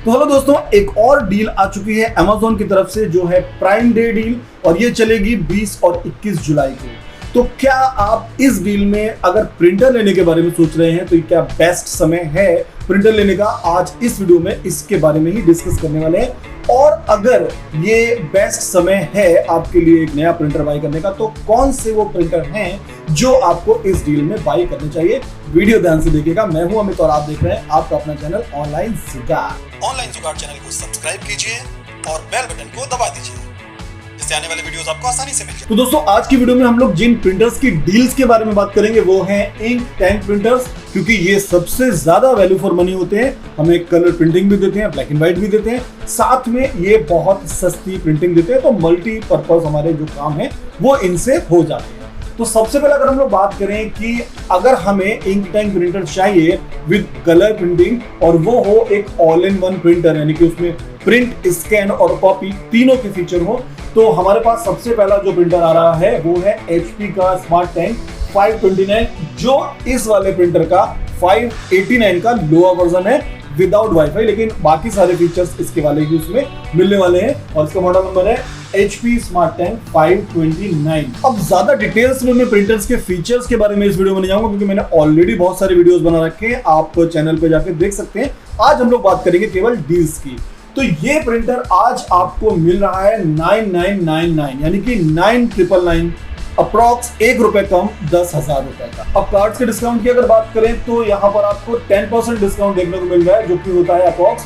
तो हेलो दोस्तों, एक और डील आ चुकी है Amazon की तरफ से जो है प्राइम डे डील, और ये चलेगी 20 और 21 जुलाई को। तो क्या आप इस डील में अगर प्रिंटर लेने के बारे में सोच रहे हैं तो क्या बेस्ट समय है प्रिंटर लेने का? आज इस वीडियो में इसके बारे में ही डिस्कस करने वाले हैं। और अगर ये बेस्ट समय है आपके लिए एक नया प्रिंटर बाई करने का, तो कौन से वो प्रिंटर हैं जो आपको इस डील में बाई करने चाहिए? वीडियो ध्यान से देखिएगा। मैं हूं अमित और आप देख रहे हैं आपका अपना चैनल ऑनलाइन जुगाड़। ऑनलाइन जुगाड़ चैनल को सब्सक्राइब कीजिए और बेल बटन को दबा दीजिए, इससे आने वाले वीडियोस आपको आसानी से मिल जाए। तो दोस्तों, आज की वीडियो में हम लोग जिन प्रिंटर्स की डील्स के बारे में बात करेंगे वो हैं इंक टैंक प्रिंटर्स, क्योंकि ये सबसे ज्यादा वैल्यू फॉर मनी होते हैं। हमें कलर प्रिंटिंग भी देते हैं, ब्लैक एंड व्हाइट भी देते हैं, साथ में ये बहुत सस्ती प्रिंटिंग देते हैं। तो मल्टीपर्पज हमारे जो काम है वो इनसे हो जाते हैं। तो सबसे पहले अगर हम लोग बात करें कि अगर हमें इंक टैंक प्रिंटर चाहिए विद कलर प्रिंटिंग, और वो हो एक ऑल इन वन प्रिंटर, यानी कि उसमें प्रिंट, स्कैन और कॉपी तीनों के फीचर हो, तो हमारे पास सबसे पहला जो प्रिंटर आ रहा है वो है HP का स्मार्ट टैंक 529, जो इस वाले प्रिंटर का 589 का लोअर वर्जन है विदाउट वाईफाई, लेकिन बाकी सारे फीचर्स इसके वाले ही उसमें मिलने वाले हैं। और इसका मॉडल नंबर है HP स्मार्ट टैंक 529। अब ज्यादा डिटेल्स में मैं प्रिंटर्स के फीचर्स के बारे में इस वीडियो में नहीं जाऊंगा, क्योंकि मैंने ऑलरेडी बहुत सारे वीडियोस बना रखे हैं, आप चैनल पे जाकर देख सकते हैं। आज हम लोग बात करेंगे केवल डील्स की। तो ये प्रिंटर आज आपको मिल रहा है 9999, यानी कि 9999, अप्रॉक्स ₹1 कम, 10,000 रुपए का। अब कार्ड्स के डिस्काउंट की अगर बात करें तो यहाँ पर आपको 10% डिस्काउंट देखने को मिल रहा है, जो कि होता है अप्रॉक्स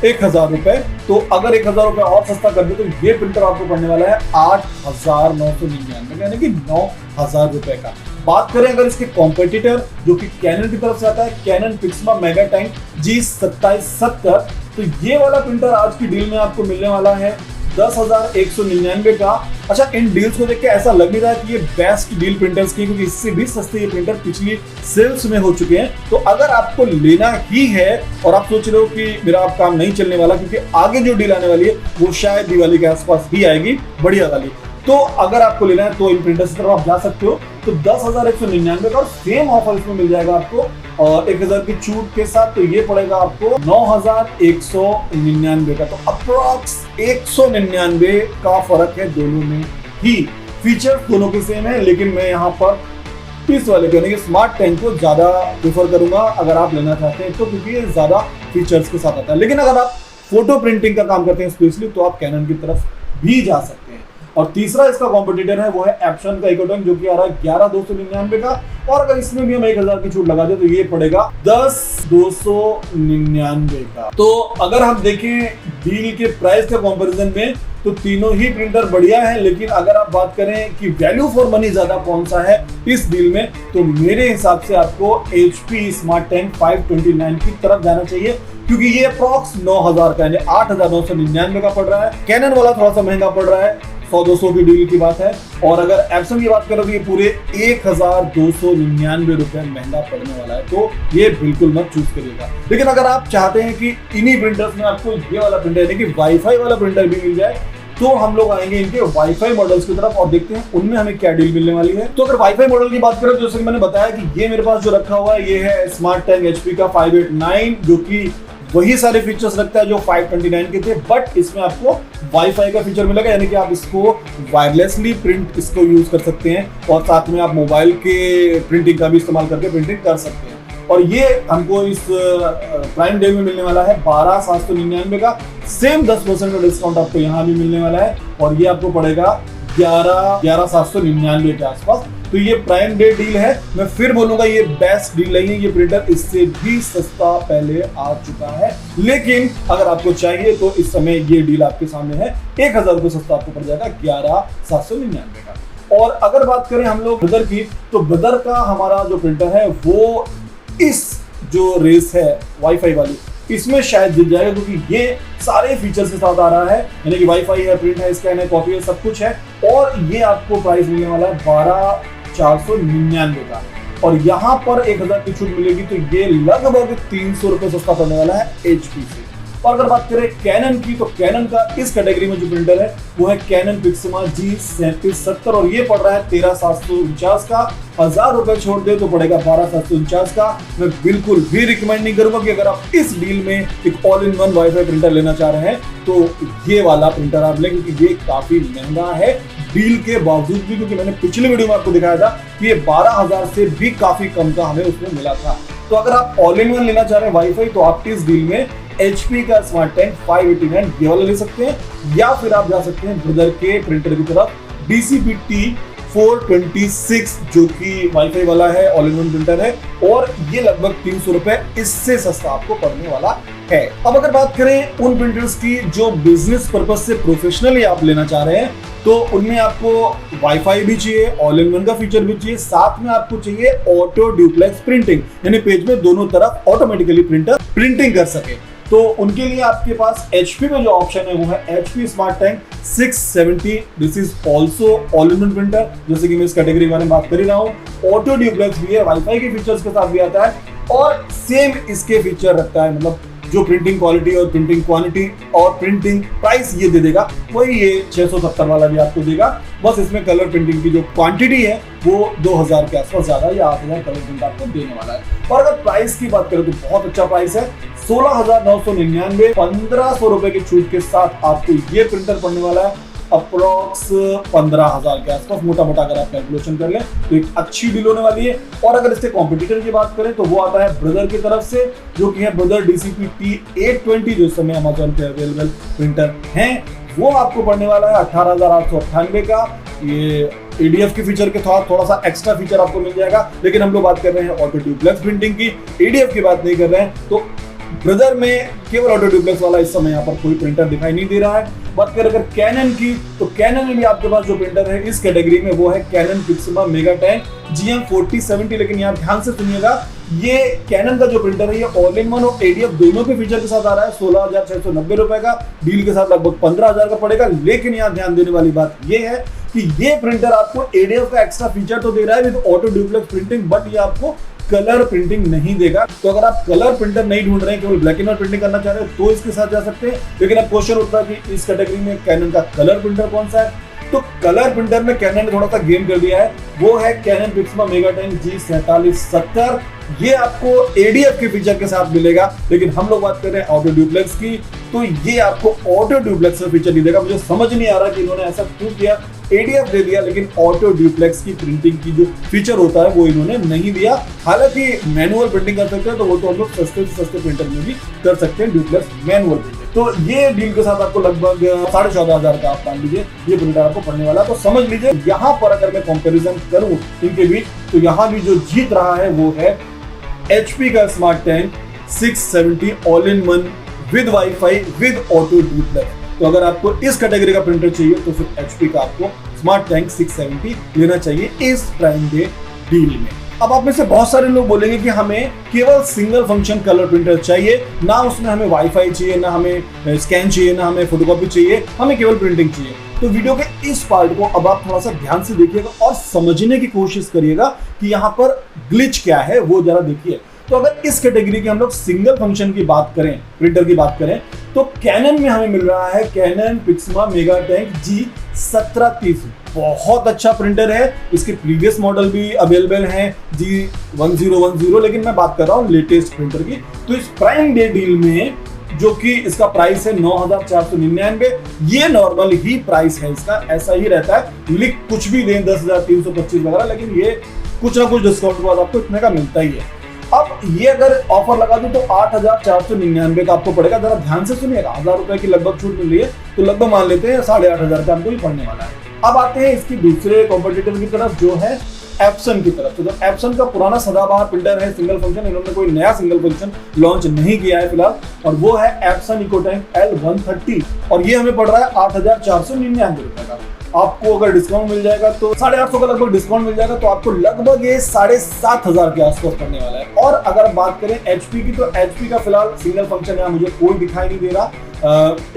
1,000 रुपए। तो अगर 1,000 रुपए और सस्ता कर दे तो ये प्रिंटर आपको पड़ने वाला है 8,999, यानी कि 9,000 रुपए का। बात करें अगर इसके कॉम्पिटिटर, जो कि कैनन की तरफ से आता है, कैनन पिक्समा मेगाटाइम G2770, तो ये वाला प्रिंटर आज की डील में आपको मिलने वाला है 10,199 का। अच्छा, इन डील्स को देख के ऐसा लग नहीं रहा है कि ये बेस्ट डील प्रिंटर्स की, क्योंकि इससे भी सस्ते ये प्रिंटर पिछली सेल्स में हो चुके हैं। तो अगर आपको लेना ही है और आप सोच रहे हो कि मेरा आप काम नहीं चलने वाला, क्योंकि आगे जो डील आने वाली है वो शायद दिवाली के आसपास ही आएगी, बढ़िया वाली, तो अगर आपको लेना है तो इन प्रिंटर्स की तरफ आप जा सकते हो। तो 10,199 का, और सेम ऑफर इसमें मिल जाएगा आपको और 1,000 की छूट के साथ, तो ये पड़ेगा आपको 9,199 का। तो अप्रॉक्स 199 का फर्क है दोनों में ही। फीचर्स दोनों के सेम है, लेकिन मैं यहाँ पर इस वाले को, यानी कि स्मार्ट टैंक को ज्यादा प्रेफर करूंगा अगर आप लेना चाहते हैं तो, क्योंकि ये ज्यादा फीचर्स के साथ आता है। लेकिन अगर आप फोटो प्रिंटिंग का काम करते हैं स्पेशली, तो आप कैनन की तरफ भी जा सकते हैं। और तीसरा इसका कॉम्पिटिटर है वो है एप्सन का इकोटन, जो कि आ रहा है 11,299 का, और अगर इसमें भी हम 1,000 की छूट लगा दे तो ये पड़ेगा 10,299 का। तो अगर हम देखें डील के प्राइस के कंपैरिजन में, तो तीनों ही प्रिंटर बढ़िया हैं, लेकिन अगर आप बात करें कि वैल्यू फॉर मनी ज्यादा कौन सा है इस डील में, तो मेरे हिसाब से आपको HP स्मार्ट टैंक 529 की तरफ जाना चाहिए, क्योंकि ये अप्रॉक्स 9,000 का, यानी 8,999 का पड़ रहा है। कैनन वाला थोड़ा सा महंगा पड़ रहा है, 100-200 की डील की बात है। और अगर एप्सन की बात करो तो ये पूरे 1,299 रुपए महंगा पड़ने वाला है, तो ये बिल्कुल मत चूज करिएगा। लेकिन अगर आप चाहते हैं कि इन्हीं प्रिंटर्स में आपको ये वाला प्रिंटर, यानी कि वाईफाई वाला प्रिंटर भी मिल जाए, तो हम लोग आएंगे इनके वाईफाई मॉडल्स की तरफ और देखते हैं उनमें हमें क्या डील मिलने वाली है। तो अगर वाईफाई मॉडल की बात करें, तो जैसे कि मैंने बताया कि ये मेरे पास जो रखा हुआ है ये है स्मार्ट टैंक HP का 589, जो कि वही सारे फीचर्स रखता है जो 529 के थे, बट इसमें आपको वाईफाई का फीचर मिलेगा, यानी कि आप इसको वायरलेसली प्रिंट इसको यूज कर सकते हैं, और साथ में आप मोबाइल के प्रिंटिंग का भी इस्तेमाल करके प्रिंटिंग कर सकते हैं। और ये हमको इस प्राइम डे में मिलने वाला है 12,799 का। सेम 10% का डिस्काउंट आपको यहाँ भी मिलने वाला है, और ये आपको पड़ेगा 11,799 के आसपास। तो ये प्राइम डे डील है। मैं फिर बोलूंगा ये बेस्ट डील नहीं है, ये प्रिंटर इससे भी सस्ता पहले आ चुका है, लेकिन अगर आपको चाहिए तो इस समय ये डील आपके सामने है। 1,000 रुपये सस्ता आपको पड़ जाएगा 11,799 का। और अगर बात करें हम लोग ब्रदर की, तो ब्रदर का हमारा जो प्रिंटर है वो इस जो रेस है वाईफाई वाली, इसमें शायद जीत जाएगा, क्योंकि ये सारे फीचर्स के साथ आ रहा है, यानी कि वाईफाई है, प्रिंट है, स्कैन है, कॉपी है, सब कुछ है। और ये आपको प्राइस मिलने वाला है 12,499 का, और यहाँ पर 1,000 की छूट मिलेगी, तो ये लगभग 300 रुपये सस्ता पड़ने वाला है HP से। और अगर बात करें कैनन की, तो कैनन का इस कैटेगरी में जो प्रिंटर है वो है कैनन पिक्सिमा G3770 और ये पड़ रहा है 13,749 का। 1000 रुपए छोड़ दे तो पड़ेगा 12,749 का। मैं बिल्कुल भी रिकमेंड नहीं करूंगा कि अगर आप इस डील में एक all in one wifi printer लेना चाह रहे हैं तो ये वाला प्रिंटर आप लें, क्योंकि ये काफी महंगा है डील के बावजूद भी, क्योंकि मैंने पिछले वीडियो में आपको दिखाया था कि ये 12,000 से भी काफी कम का हमें उसमें मिला था। तो अगर आप ऑल इन वन लेना चाह रहे हैं वाईफाई तो आप इस डील में HP का स्मार्ट टैंक 589 ये वाला ले सकते हैं, या फिर आप जा सकते हैं ब्रदर के प्रिंटर की तरफ DCP-T426 जो कि वाईफाई वाला है, ऑल इन वन प्रिंटर है और ये लगभग 300 रुपए इससे सस्ता आपको पड़ने वाला है। अब अगर बात करें उन प्रिंटर्स की जो बिजनेस पर्पस से प्रोफेशनली आप लेना चाह रहे हैं तो उनमें आपको वाईफाई भी चाहिए, ऑल इन वन का फीचर भी चाहिए, साथ में आपको चाहिए ऑटो ड्यूप्लेक्स प्रिंटिंग, यानी पेज में दोनों तरफ ऑटोमेटिकली प्रिंटर प्रिंटिंग कर सके। तो उनके लिए आपके पास HP में जो ऑप्शन है वो है HP smart tank 670। This is also all in one printer, जैसे कि मैं इस कैटेगरी के बारे में बात कर ही रहा हूँ। ऑटो ड्यूप्लेक्स भी है, वाईफाई के फीचर्स के साथ भी आता है और सेम इसके फीचर रखता है, मतलब जो प्रिंटिंग क्वालिटी और प्रिंटिंग क्वांटिटी और प्रिंटिंग प्राइस ये दे देगा वही ये 670 वाला भी आपको देगा। बस इसमें कलर प्रिंटिंग की जो क्वांटिटी है वो 2000 के आसपास ज्यादा या 8000 कलर प्रिंट आपको देने वाला है। और अगर प्राइस की बात करें तो बहुत अच्छा प्राइस है, 16,999, 1,500 रुपए की छूट के साथ आपको ये प्रिंटर पड़ने वाला है अप्रोक्स 15,000 के आसपास, मोटा मोटा अगर आप कैलकुलेशन कर लें तो एक अच्छी डील होने वाली है। और अगर इसके कॉम्पिटिटर की बात करें तो वो आता है ब्रदर की तरफ से, जो कि है ब्रदर DCP-T820 जो इस समय अमेज़न पे अवेलेबल प्रिंटर हैं। वो आपको पड़ने वाला है 18,898 का। ये ADF के फीचर के साथ थोड़ा सा एक्स्ट्रा फीचर आपको मिल जाएगा, लेकिन हम लोग बात कर रहे हैं ऑटो ड्यूप्लेक्स प्रिंटिंग की, ADF की बात नहीं कर रहे हैं। तो ब्रदर में केवल ऑटो ड्यूप्लेक्स वाला इस समय यहाँ पर कोई प्रिंटर दिखाई नहीं दे रहा है। बात करें अगर कैनन की तो कैनन में भी आपके पास जो प्रिंटर है इस कैटेगरी में वो है कैनन पिक्सिमा मेगा टैंक GM4070। लेकिन यहाँ ध्यान से सुनिएगा, ये कैनन का जो प्रिंटर है ये ऑल इन वन और ADF दोनों के फीचर के साथ आ रहा है। 16,690 रुपए का, डील के साथ लगभग 15,000 का पड़ेगा। लेकिन यहाँ ध्यान देने वाली बात ये है कि ये प्रिंटर आपको ADF का एक्स्ट्रा फीचर तो दे रहा है with auto duplex printing, but ये आपको कलर प्रिंटिंग नहीं देगा। तो अगर आप कलर प्रिंटर नहीं ढूंढ रहे हैं, केवल ब्लैक एंड व्हाइट प्रिंटिंग करना चाह रहे हो तो इसके साथ जा सकते हैं। लेकिन अब क्वेश्चन उठता है कि इस कैटेगरी में कैनन का कलर प्रिंटर कौन सा है, तो कलर प्रिंटर में कैनन ने थोड़ा सा गेम कर दिया है, वो है कैनन पिक्सिमा मेगा टैंक G4770। ये आपको ADF के फीचर के साथ मिलेगा, लेकिन हम लोग बात कर रहे हैं ऑटो ड्यूप्लेक्स की, तो ये आपको ऑटो ड्यूप्लेक्स का फीचर नहीं देगा। मुझे समझ नहीं आ रहा कि इन्होंने ऐसा क्यों किया, ADF दे दिया लेकिन ऑटो ड्यूप्लेक्स की प्रिंटिंग की जो फीचर होता है वो इन्होंने नहीं दिया। हालांकि मैनुअल प्रिंटिंग कर सकते हैं तो वो तो हम लोग सस्ते से सस्ते प्रिंटर में भी कर सकते हैं ड्यूप्लेक्स मैनुअल प्रिंटिंग। तो ये डील के साथ आपको लगभग 14,500 का आप मान लीजिए ये प्रिंटर आपको पड़ने वाला है। तो समझ लीजिए यहाँ पर अगर मैं कंपैरिजन करूं इनके बीच तो यहाँ भी जो जीत रहा है वो है HP का smart tank 670 all in one with WiFi with auto duplex. तो अगर आपको इस कैटेगरी का प्रिंटर चाहिए तो फिर HP का आपको स्मार्ट टैंक 670 लेना चाहिए इस प्राइम डे डील में। अब आप में से बहुत सारे लोग बोलेंगे कि हमें केवल सिंगल फंक्शन कलर प्रिंटर चाहिए, ना उसमें हमें वाईफाई चाहिए, ना हमें स्कैन चाहिए, ना हमें फोटोकॉपी चाहिए, हमें केवल प्रिंटिंग चाहिए। तो वीडियो के इस पार्ट को अब आप थोड़ा सा ध्यान से देखिएगा और समझने की कोशिश करिएगा कि यहाँ पर ग्लिच क्या है वो जरा देखिए। तो अगर इस कैटेगरी की हम लोग सिंगल फंक्शन की बात करें, प्रिंटर की बात करें, तो कैनन में हमें मिल रहा है कैनन पिक्सिमा मेगा टैंक G1730। बहुत अच्छा प्रिंटर है, इसके प्रीवियस मॉडल भी अवेलेबल हैं G1010, लेकिन मैं बात कर रहा हूँ लेटेस्ट प्रिंटर की। तो इस प्राइम डे डील में जो कि इसका प्राइस है 9,499, ये नॉर्मल ही प्राइस है इसका, ऐसा ही रहता है। लिख कुछ भी दें 10,325 वगैरह, लेकिन ये कुछ ना कुछ डिस्काउंट के बाद आपको इतने का मिलता ही है। अब ये अगर ऑफर लगा दूं तो 8,499 का आपको पड़ेगा। जरा ध्यान से सुनिएगा, 1,000 रुपए की लगभग छूट मिल रही है, तो लगभग मान लेते हैं 8,500 का हमको ही पड़ने वाला है। अब आते हैं इसकी दूसरे कॉम्पिटिटर की तरफ जो है एप्सन की तरफ। तो एप्सन का पुराना सदाबहार प्रिंटर है सिंगल फंक्शन, इन्होंने कोई नया सिंगल फंक्शन लॉन्च नहीं किया है फिलहाल, और वो है एप्सन इकोटैंक L130 और ये हमें पड़ रहा है 8,499 रुपए का। आपको अगर डिस्काउंट मिल जाएगा तो 850 का लगभग डिस्काउंट मिल जाएगा, तो आपको लगभग ये 7,500 के आसपास पड़ने वाला है। और अगर बात करें HP की, तो HP का फिलहाल सिंगल फंक्शन यहाँ मुझे कोई दिखाई नहीं दे रहा।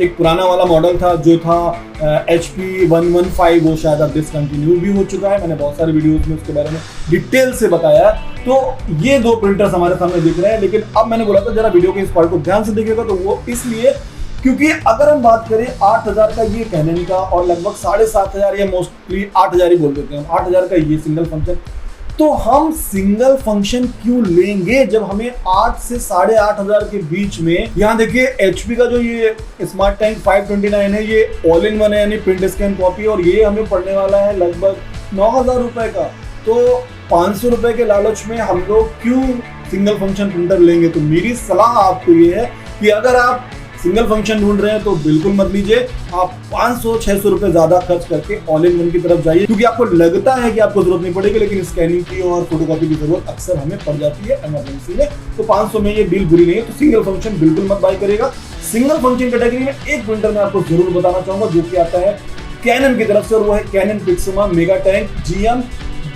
एक पुराना वाला मॉडल था जो था HP 115, वो शायद अब डिसकंटिन्यू भी हो चुका है। मैंने बहुत सारे वीडियोस में उसके बारे में डिटेल से बताया। तो ये दो प्रिंटर्स हमारे सामने दिख रहे हैं, लेकिन अब मैंने बोला था जरा वीडियो के इस पार्ट को ध्यान से देखिएगा, तो वो इसलिए क्योंकि अगर हम बात करें 8,000 का ये कैनन का और लगभग 7,500 या मोस्टली 8,000 ही बोल देते हैं, 8,000 का ये सिंगल फंक्शन, तो हम सिंगल फंक्शन क्यों लेंगे जब हमें 8 से 8,500 के बीच में, यहाँ देखिए HP का जो ये स्मार्ट टैंक 529 है, ये ऑल इन वन है यानी प्रिंट स्कैन कॉपी, और ये हमें पड़ने वाला है लगभग 9,000 रुपए का। तो 500 रुपए के लालच में हम लोग क्यों सिंगल फंक्शन प्रिंटर लेंगे? तो मेरी सलाह आपको ये है कि अगर आप सिंगल फंक्शन ढूंढ रहे हैं तो बिल्कुल मत लीजिए, आप 500-600 रुपए ज्यादा खर्च करके ऑल इन वन की तरफ जाइए, क्योंकि आपको लगता है कि आपको जरूरत नहीं पड़ेगी, लेकिन स्कैनिंग की और फोटोकॉपी की जरूरत अक्सर हमें पड़ जाती है इमरजेंसी में। तो 500 में ये डील बुरी नहीं है, तो सिंगल फंक्शन बिल्कुल मत बाय करेगा। सिंगल फंक्शन कैटेगरी में एक प्रिंटर मैं आपको जरूर बताना चाहूंगा जो कि आता है कैनन की तरफ से, और वो है Canon Pixma mega tank GM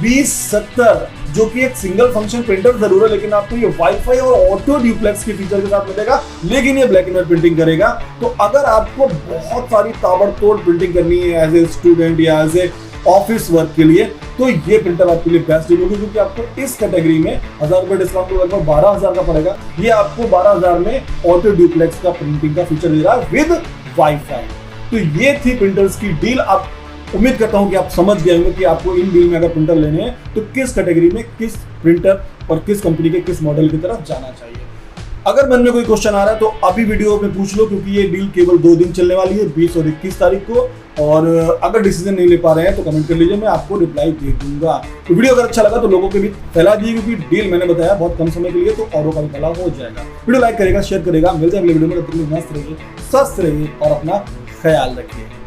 2070, जो कि एक सिंगल फंक्शन प्रिंटर जरूर है, लेकिन आपको ये वाईफाई और ऑटो ड्यूप्लेक्स के फीचर के साथ मिलेगा, लेकिन ये ब्लैक एंड व्हाइट प्रिंटिंग करेगा। तो अगर आपको बहुत सारी ताबड़तोड़ प्रिंटिंग करनी है एज ए स्टूडेंट या एज ए ऑफिस वर्क के लिए, तो ये प्रिंटर आपके लिए बेस्ट डील होगी, क्योंकि आपको इस कैटेगरी में 1,000 रुपए डिस्काउंट तो लगभग 12,000 का पड़ेगा। ये आपको 12,000 में ऑटो ड्यूप्लेक्स का प्रिंटिंग का फीचर दे रहा है विद वाईफाई। तो ये थी प्रिंटर्स की डील। आप उम्मीद करता हूं कि आप समझ गए होंगे कि आपको इन डील में अगर प्रिंटर लेने हैं तो किस कैटेगरी में किस प्रिंटर और किस कंपनी के किस मॉडल की तरफ जाना चाहिए। अगर मन में कोई क्वेश्चन आ रहा है तो अभी वीडियो में पूछ लो, क्योंकि ये डील केवल 2 दिन चलने वाली है, 20 और 21 तारीख को। और अगर डिसीजन नहीं ले पा रहे हैं तो कमेंट कर लीजिए, मैं आपको रिप्लाई दे दूंगा। तो वीडियो अगर अच्छा लगा तो लोगों के बीच फैला दीजिए, क्योंकि डील मैंने बताया बहुत कम समय के लिए, तो औरों का भी भला हो जाएगा। वीडियो लाइक करेगा, शेयर करेगा। मिलते हैं अगले वीडियो में, तब तक मस्त रहिए, स्वस्थ रहिए और अपना ख्याल रखिए।